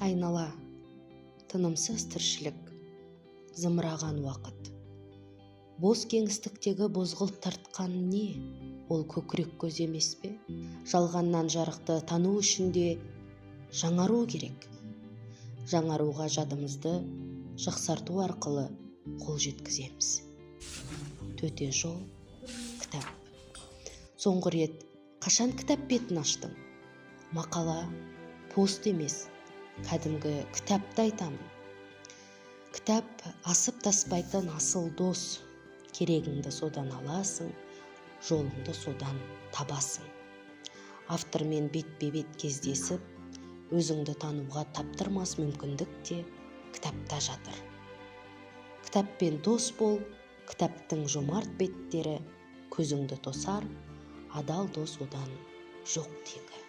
Айнала, тынымсыз тіршілік, зымыраған уақыт. Бос кеңістіктегі бозғылт тартқан не? Ол көкірек көз емес пе? Жалғаннан жарықты тану үшін де жаңару керек. Жаңаруға жадымызды жақсарту арқылы қол жеткіземіз. Төте жол, кітап. Соңғы рет қашан кітап бетін аштың? Мақала, пост емес, кәдімгі кітапты айтамын. Кітап асып таспайтын асыл дос. Керегіңді содан аласың, жолыңды содан табасың. Автормен бетпе-бет кездесіп, өзіңді тануға таптырмас мүмкіндік те кітапта жатыр. Кітаппен дос бол, кітаптың жомарт беттері көзіңді тосар, адал дос одан жоқ тегі.